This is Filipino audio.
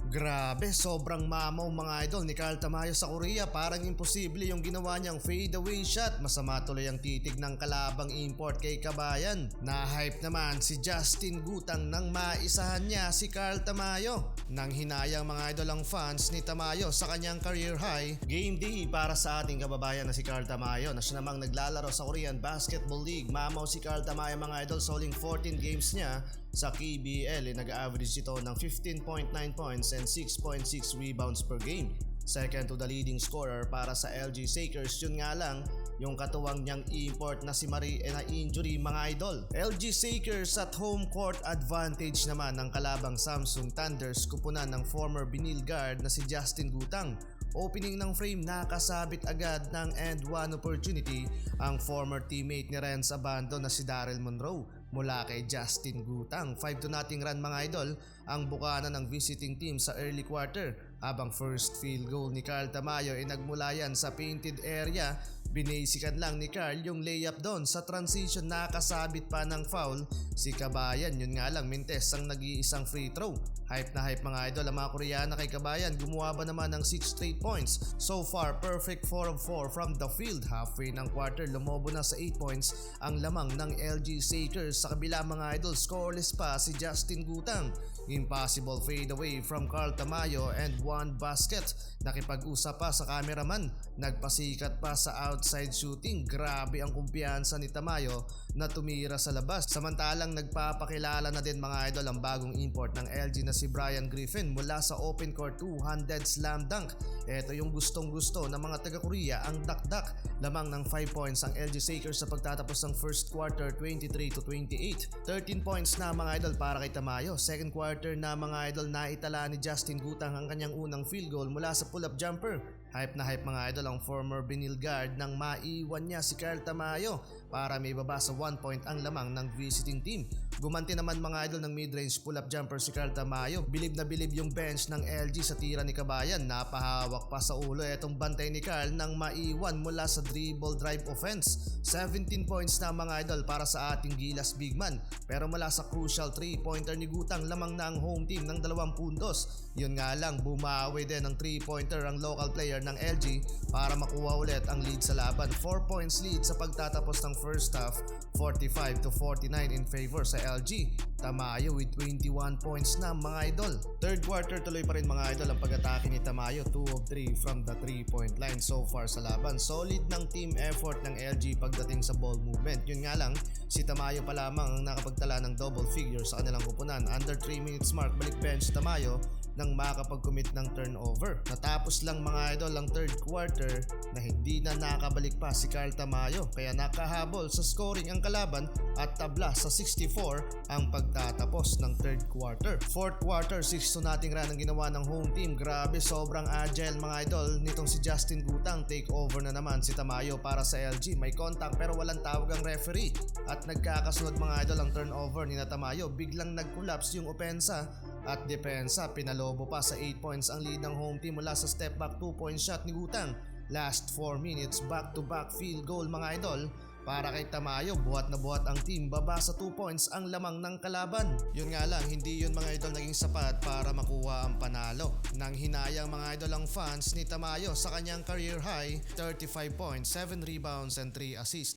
Grabe, sobrang mamaw mga idol ni Carl Tamayo sa Korea. Parang imposible yung ginawa niyang fadeaway shot. Masama tuloy ang titig ng kalabang import kay Kabayan. Na-hype naman si Justin Gutang nang maisahan niya si Carl Tamayo. Nang hinayang mga idol ang fans ni Tamayo sa kanyang career high. Game day para sa ating kababayan na si Carl Tamayo na siya namang naglalaro sa Korean Basketball League. Mamaw si Carl Tamayo mga idol sa huling 14 games niya sa KBL. Nag-average ito ng 15.9 points and 6.6 rebounds per game. Second to the leading scorer para sa LG Sakers. Yun nga lang, yung katuwang niyang import na si Marie na injury mga idol. LG Sakers at home court advantage naman ng kalabang Samsung Thunders, kupunan ng former Binil guard na si Justin Gutang. Opening ng frame, nakasabit agad ng end one opportunity ang former teammate ni Renz Abando na si Daryl Monroe mula kay Justin Gutang. 5-0 run mga idol ang bukana ng visiting team sa early quarter, habang first field goal ni Carl Tamayo ay nagmula yan sa painted area. Binasikan lang ni Carl yung layup doon. Sa transition, nakasabit pa ng foul si Kabayan. Yun nga lang, mintes ang nag-iisang free throw. Hype na hype mga idol ang mga Koreana kay Kabayan. Gumawa ba naman ng 6 straight points. So far, perfect 4 of 4 from the field. Halfway ng quarter, lumobo na sa 8 points ang lamang ng LG Sakers. Sa kabila mga idol, scoreless pa si Justin Gutang. Impossible fade away from Carl Tamayo and one basket. Nakipag-usap pa sa cameraman. Nagpasikat pa sa outside shooting. Grabe ang kumpiyansa ni Tamayo na tumira sa labas. Samantalang nagpapakilala na din mga idol ang bagong import ng LG na si Brian Griffin mula sa open court 200 slam dunk. Ito yung gustong gusto ng mga taga-Korea, ang dakdak. Lamang ng 5 points ang LG Sakers sa pagtatapos ng first quarter, 23-28. 13 points na mga idol para kay Tamayo. Second quarter na mga idol, naitala ni Justin Gutang ang kanyang unang field goal mula sa pull-up jumper. Hype na hype mga idol ang former Binil guard nang maiwan niya si Carl Tamayo para may baba sa 1 point ang lamang ng visiting team. Gumanti naman mga idol ng mid-range pull-up jumper si Carl Tamayo. Bilib na bilib yung bench ng LG sa tira ni Kabayan. Napahawak pa sa ulo itong bantay ni Carl nang maiwan mula sa dribble drive offense. 17 points na mga idol para sa ating Gilas big man. Pero mula sa crucial 3-pointer ni Gutang, lamang na ang home team ng 2 puntos. Yun nga lang, bumawi din ng 3-pointer ang local player ng LG para makuha ulit ang lead sa laban. 4 points lead sa pagtatapos ng first half, 45-49 in favor sa LG. Tamayo with 21 points na mga idol. Third quarter tuloy pa rin mga idol ang pag-atake ni Tamayo, 2 of 3 from the 3-point line so far sa laban. Solid ng team effort ng LG pagdating sa ball movement. Yun nga lang, si Tamayo pa lamang ang nakapagtala ng double figure sa kanilang kupunan. Under 3 minutes mark, balik bench Tamayo nang makapag-commit ng turnover. Natapos lang mga idol ang third quarter na hindi na nakabalik pa si Carl Tamayo, kaya nakahabol sa scoring ang kalaban at tabla sa 64 ang pagtatapos ng third quarter. Fourth quarter, 6-2 nating run ang ginawa ng home team. Grabe, sobrang agile mga idol nitong si Justin Gutang. Take over na naman si Tamayo para sa LG. May contact pero walang tawag ang referee at nagkakasunod mga idol ang turnover ni Tamayo. Biglang nag-collapse yung opensa at depensa. Pinalobo pa sa 8 points ang lead ng home team mula sa step back 2-point shot ni Gutang. Last 4 minutes, back-to-back field goal mga idol para kay Tamayo. Buhat na buhat ang team, baba sa 2 points ang lamang ng kalaban. Yun nga lang, hindi yun mga idol naging sapat para makuha ang panalo. Nang hinayang mga idol ang fans ni Tamayo sa kanyang career high, 35 points, 7 rebounds and 3 assists.